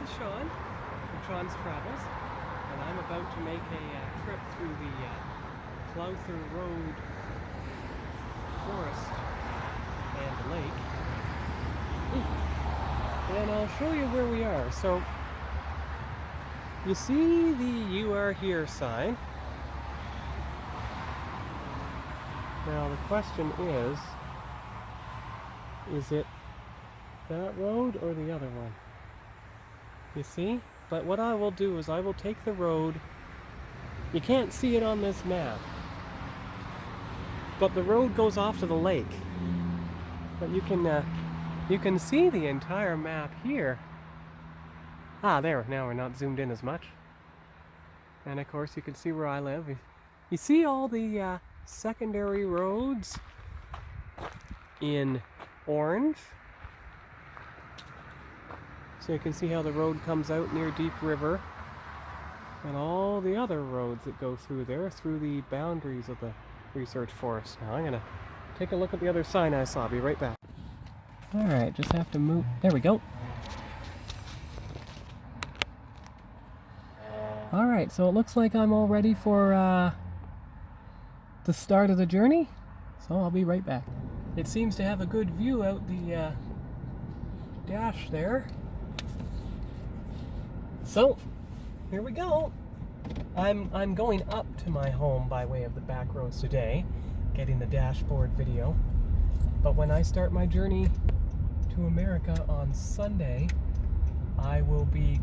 is Sean from Sean's Travels, and I'm about to make a trip through the Clouthier Road forest and lake. And I'll show you where we are. So, you see the "You Are Here" sign. Now the question is it that road or the other one? You see? But what I will do is I will take the road. You can't see it on this map, but the road goes off to the lake. But you can see the entire map here. Ah, there. Now we're not zoomed in as much. And of course you can see where I live. You see all the secondary roads in orange. So you can see how the road comes out near Deep River, and all the other roads that go through there, through the boundaries of the research forest. Now I'm going to take a look at the other sign I saw. I'll be right back. Alright, just have to move. There we go. Alright, so it looks like I'm all ready for the start of the journey. So I'll be right back. It seems to have a good view out the dash there. So, here we go. I'm going up to my home by way of the back roads today, getting the dashboard video. But when I start my journey to America on Sunday, I will be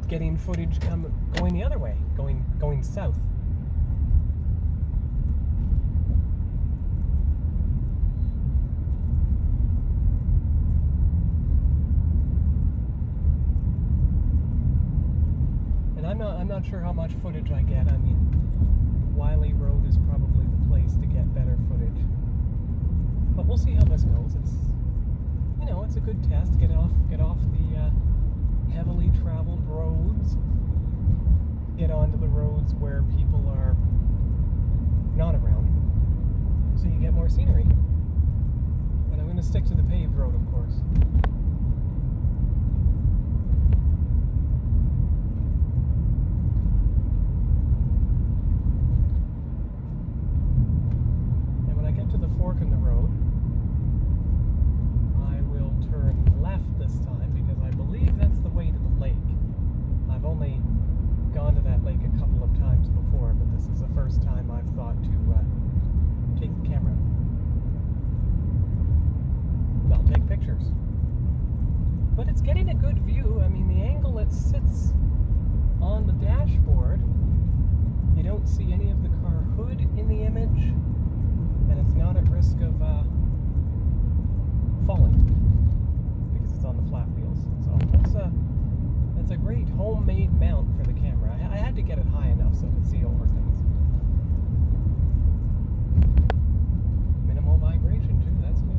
getting footage going the other way, going south. I'm not sure how much footage I get. I mean, Wylie Road is probably the place to get better footage. But we'll see how this goes. It's a good test. Get off the heavily traveled roads. Get onto the roads where people are not around, so you get more scenery. But I'm going to stick to the paved road, of course. Fork in the road, I will turn left this time because I believe that's the way to the lake. I've only gone to that lake a couple of times before, but this is the first time I've thought to take the camera. I'll take pictures. But it's getting a good view. I mean, the angle it sits on the dashboard, you don't see any of the car hood in the image. And it's not at risk of falling because it's on the flat wheels. So that's a great homemade mount for the camera. I had to get it high enough so I could see over things. Minimal vibration too, that's good.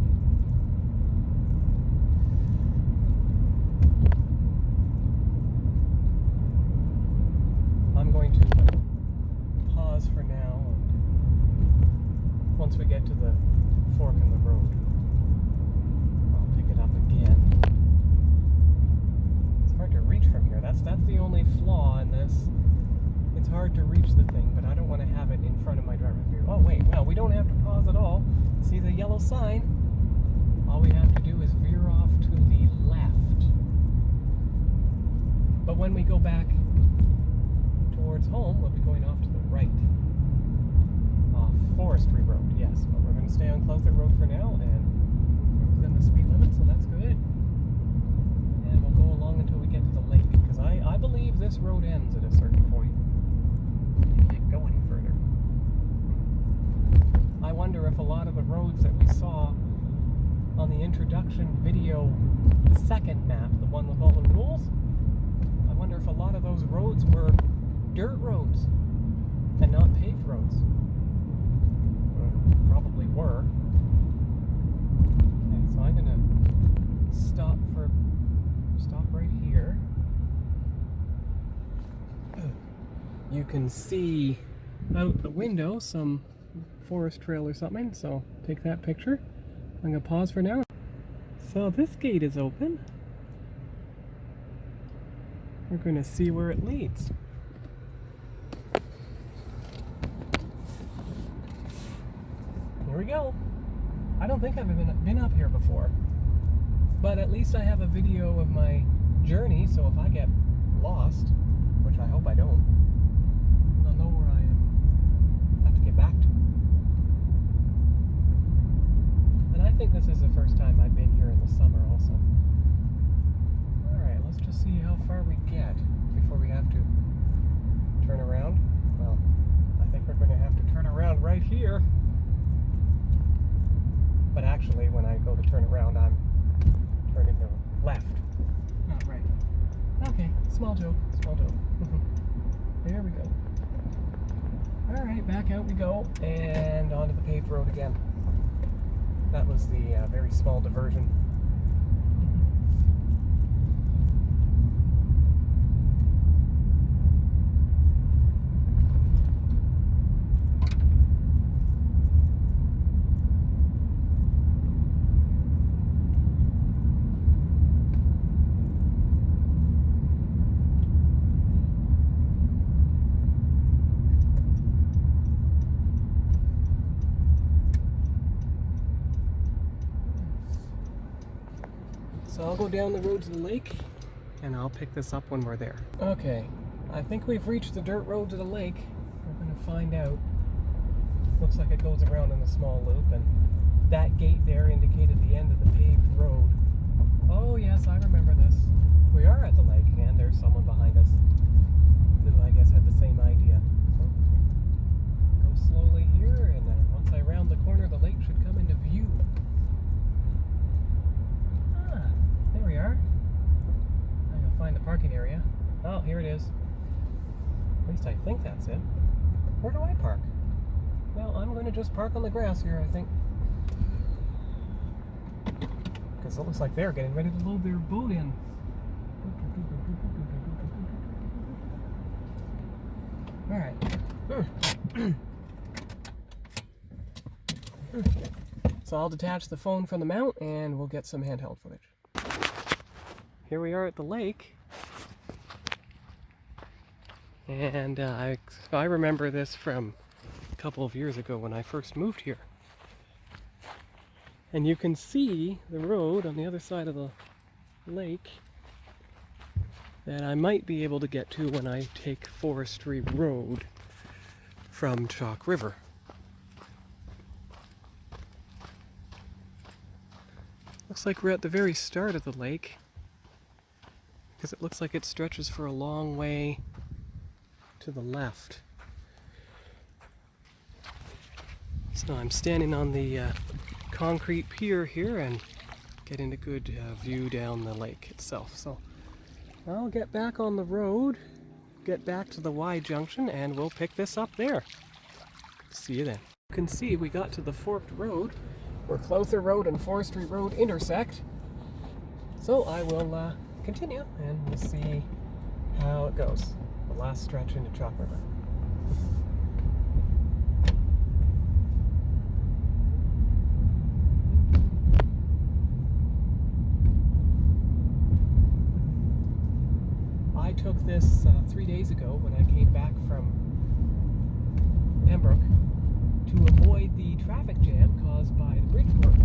I'm going to pause for now. Once we get to the fork in the road, I'll pick it up again. It's hard to reach from here. That's the only flaw in this. It's hard to reach the thing, but I don't want to have it in front of my driver's view. Oh wait, well, we don't have to pause at all. See the yellow sign? All we have to do is veer off to the left. But when we go back towards home, we'll be going off to the right. Forestry road, yes, but we're going to stay on Clouthier Road for now, and we're within the speed limit, so that's good. And we'll go along until we get to the lake, because I believe this road ends at a certain point. You can't go any further. I wonder if a lot of the roads that we saw on the introduction video, the second map, the one with all the rules, I wonder if a lot of those roads were dirt roads and not paved roads. Probably were. Okay, so I'm gonna stop right here. You can see out the window some forest trail or something, so take that picture. I'm gonna pause for now. So this gate is open. We're going to see where it leads. Here we go. I don't think I've been up here before, but at least I have a video of my journey, so if I get lost, which I hope I don't, I'll know where I have to get back to. And I think this is the first time I've been here in the summer also. Alright, let's just see how far we get before we have to turn around. Well, I think we're going to have to turn around right here. But actually, when I go to turn around, I'm turning to left, not right. Okay, small joke, small joke. There we go. Alright, back out we go, and onto the paved road again. That was the very small diversion. So I'll go down the road to the lake, and I'll pick this up when we're there. Okay, I think we've reached the dirt road to the lake. We're going to find out. Looks like it goes around in a small loop, and that gate there indicated the end of the paved road. Oh yes, I remember this. We are at the lake, and there's someone behind us who I guess had the same idea. So, go slowly here, and once I round the corner, the lake should come into view. There we are. I'm going to find the parking area. Oh, here it is. At least I think that's it. Where do I park? Well, I'm going to just park on the grass here, I think. Because it looks like they're getting ready to load their boat in. Alright. So I'll detach the phone from the mount and we'll get some handheld footage. Here we are at the lake, and I remember this from a couple of years ago when I first moved here. And you can see the road on the other side of the lake that I might be able to get to when I take Forestry Road from Chalk River. Looks like we're at the very start of the lake, because it looks like it stretches for a long way to the left. So I'm standing on the concrete pier here and getting a good view down the lake itself. So I'll get back on the road, get back to the Y junction, and we'll pick this up there. See you then. You can see we got to the forked road where Clouthier Road and Forestry Road intersect. So I will continue and we'll see how it goes. The last stretch into Chalk River. I took this 3 days ago when I came back from Pembroke to avoid the traffic jam caused by the bridge work.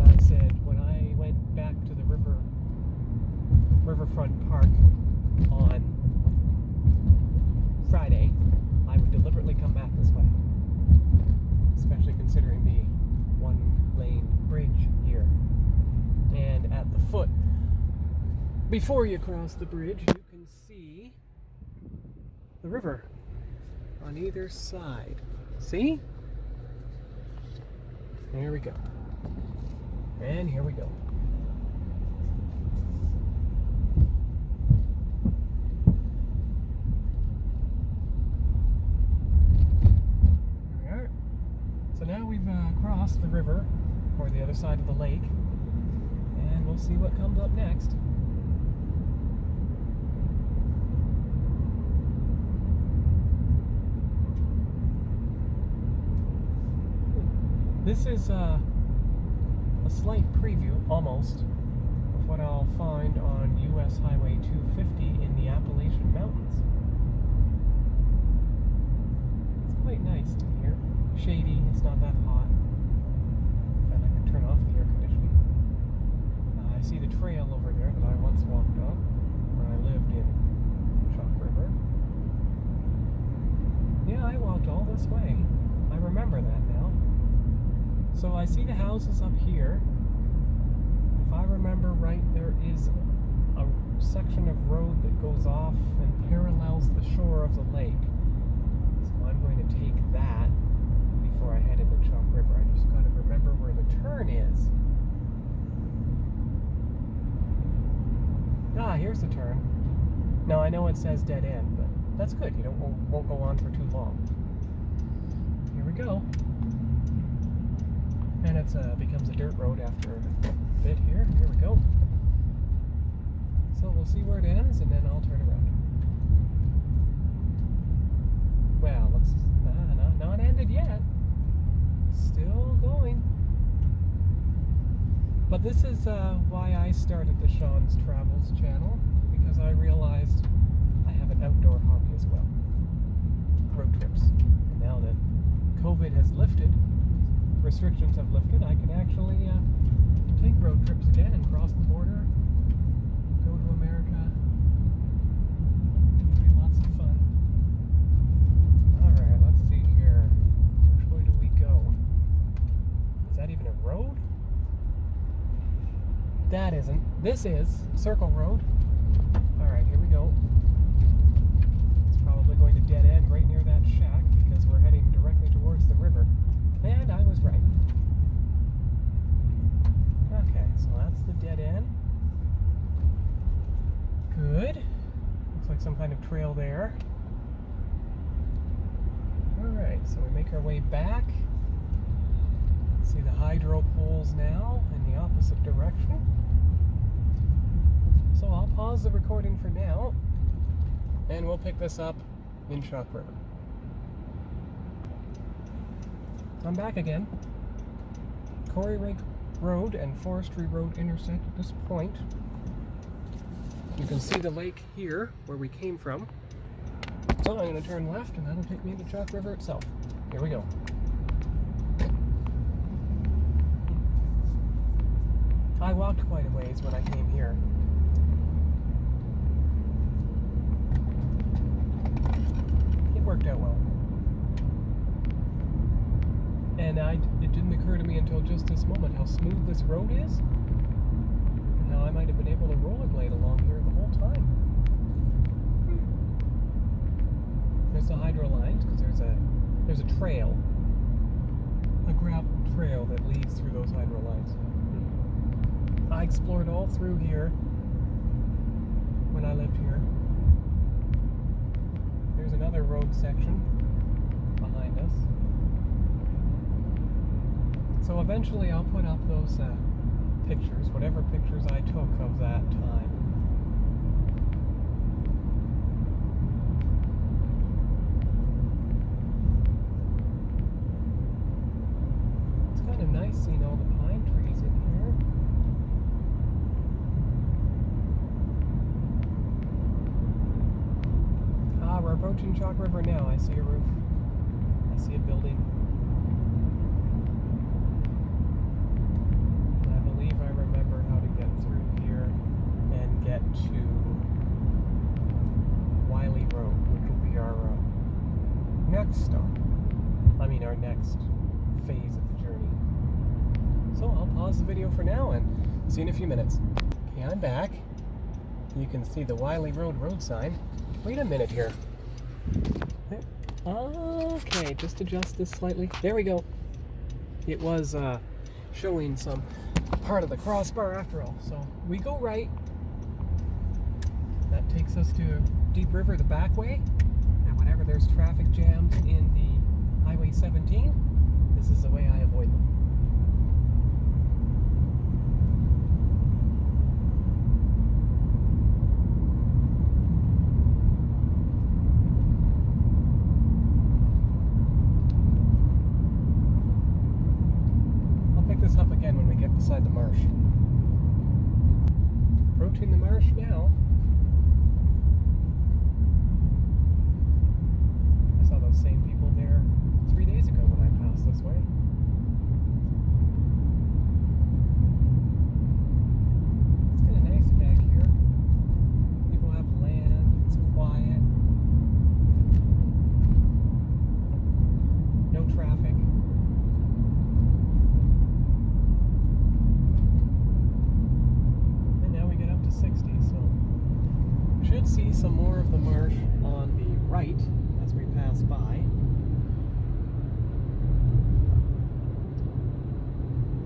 I said when I went back to the riverfront park on Friday, I would deliberately come back this way, especially considering the one-lane bridge here. And at the foot, before you cross the bridge, you can see the river on either side. See? Here we go. And here we go. There we are. So now we've crossed the river, or the other side of the lake, and we'll see what comes up next. This is a slight preview, almost, of what I'll find on US Highway 250 not that hot. And I can turn off the air conditioning. I see the trail over there that I once walked on when I lived in Chalk River. Yeah, I walked all this way. I remember that now. So I see the houses up here. If I remember right, there is a section of road that goes off and parallels the shore of the lake. So I'm going to take that before I head into Chalk River. I just got to remember where the turn is. Ah, here's the turn. Now I know it says dead end, but that's good. You won't go on for too long. Here we go. And it becomes a dirt road after a bit here. Here we go. So we'll see where it ends, and then I'll turn around. Well, looks not ended yet. Still going. But this is why I started the Sean's Travels channel, because I realized I have an outdoor hobby as well. Road trips. And now that COVID has lifted, restrictions have lifted, I can actually take road trips again and cross the border, go to America. It'll be lots of fun. Alright, let's see here. Which way do we go? Is that even a road? That isn't. This is Circle Road. Alright, here we go. It's probably going to dead end right near that shack because we're heading directly towards the river. And I was right. Okay, so that's the dead end. Good. Looks like some kind of trail there. Alright, so we make our way back. See the hydro poles now in the opposite direction. So I'll pause the recording for now, and we'll pick this up in Chalk River. I'm back again. Quarry Rake Road and Forestry Road intersect at this point. You can see the lake here, where we came from. So I'm going to turn left, and that'll take me into Chalk River itself. Here we go. I walked quite a ways when I came here. It worked out well. And it didn't occur to me until just this moment how smooth this road is, and how I might have been able to rollerblade along here the whole time. There's the hydro lines, because there's a trail, a gravel trail that leads through those hydro lines. I explored all through here when I lived here. There's another road section behind us. So eventually I'll put up those pictures, whatever pictures I took of that time. It's kind of nice seeing all the pine trees in here. Ah, we're approaching Chalk River now. I see a roof. I see a building. I remember how to get through here and get to Wylie Road, which will be our next stop. I mean, our next phase of the journey. So I'll pause the video for now and see you in a few minutes. Okay, I'm back. You can see the Wylie road sign. Wait a minute here. Okay, just adjust this slightly. There we go. It was showing some part of the crossbar after all. So we go right. That takes us to Deep River the back way. And whenever there's traffic jams in the Highway 17, this is the way I avoid them. Up again when we get beside the marsh. Approaching the marsh now. I saw those same people there 3 days ago when I passed this way. should see some more of the marsh on the right as we pass by.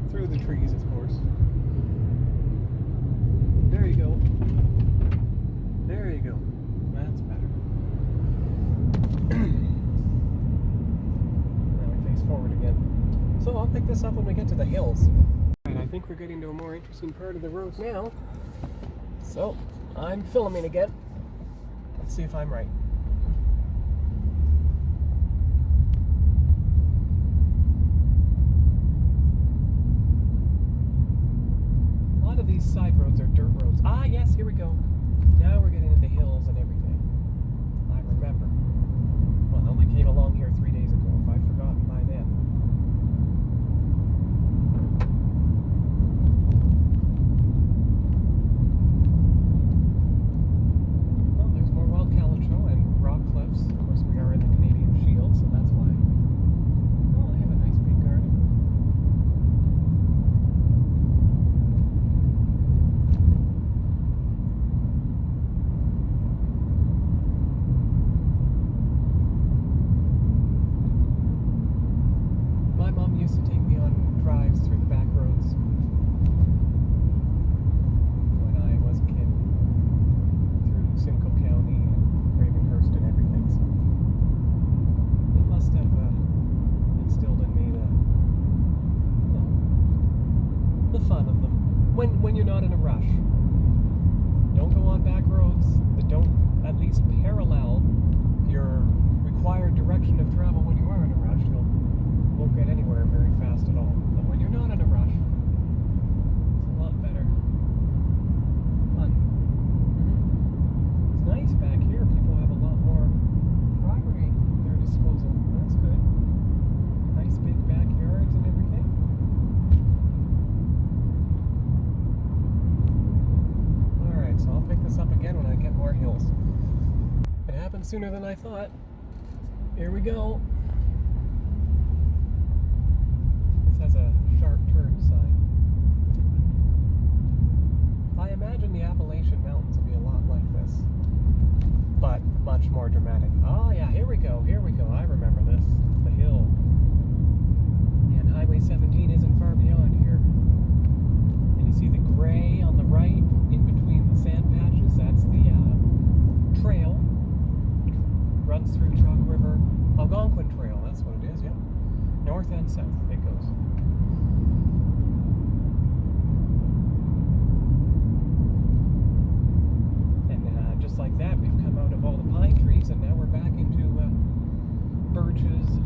Through the trees, of course. There you go. There you go. That's better. Now we face forward again. So I'll pick this up when we get to the hills. Right, I think we're getting to a more interesting part of the road now. So I'm filming again. Let's see if I'm right. A lot of these side roads are dirt roads. Ah, yes, here we go. Now we're getting into hills and everything. I remember. Well, I only came along here 3 days ago, if I'd forgotten by then. Well, there's more wild calypso and rock cliffs. Of course, we are in the Canadian Shield, so that's why. Oh, they have a nice big garden. My mom used to take me on drives through the back roads when I was a kid, through Simcoe County and Ravenhurst and everything. So it must have instilled in me the fun of them. When you're not in a rush, don't go on back roads that don't at least parallel your required direction of travel. When you are in a rush, you won't get anywhere very fast at all. But when you're not in a rush, it's a lot better. Fun. It's nice back here. People have a lot more property at their disposal. That's good. Nice big backyards and everything. Alright, so I'll pick this up again when I get more hills. It happened sooner than I thought. Here we go. This has a sharp turn sign. I imagine the Appalachian Mountains will be a lot like this, but much more dramatic. Oh yeah, here we go, I remember this. The hill. And Highway 17 isn't far beyond here. And you see the gray on the right, in between the sand patches, that's the trail. Runs through Chalk River. Algonquin Trail, that's what it is, yeah. North and south it goes. And just like that, we've come out of all the pine trees, and now we're back into birches,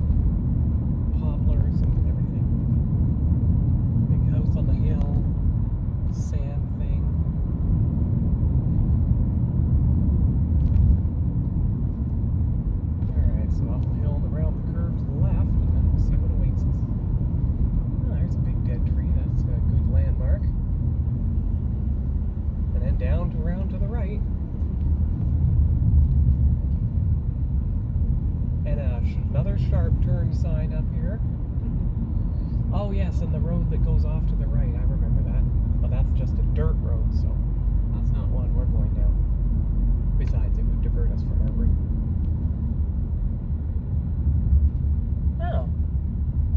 poplars, and everything. Big house on the hill, sand thing. Alright, so up the hill and around the curve to the left, and then we'll see what awaits us. Oh, there's a big dead tree. That's a good landmark. And then down to around to the right. And another sharp turn sign up here. Oh yes, and the road that goes off to the right, I remember that. But that's just a dirt road, so that's not one we're going down. Besides, it would divert us from our route. Oh,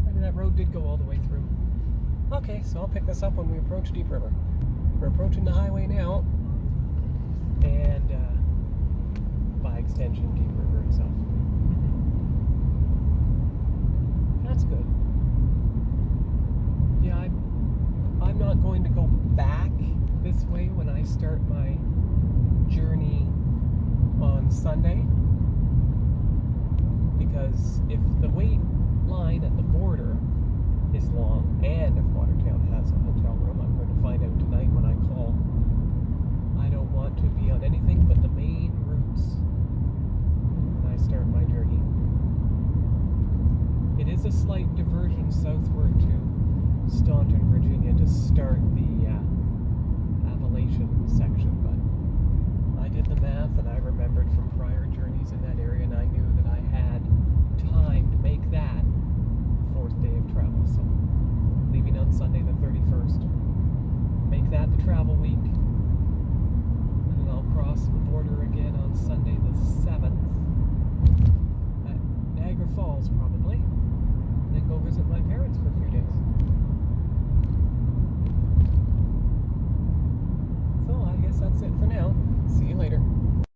maybe that road did go all the way through. Okay, so I'll pick this up when we approach Deep River. We're approaching the highway now, and by extension, Deep River itself. That's good. Yeah, I'm not going to go back this way when I start my journey on Sunday, because if the wait line at the border is long, and if Watertown has a hotel room, I'm going to find out tonight when I call. I don't want to be on anything but the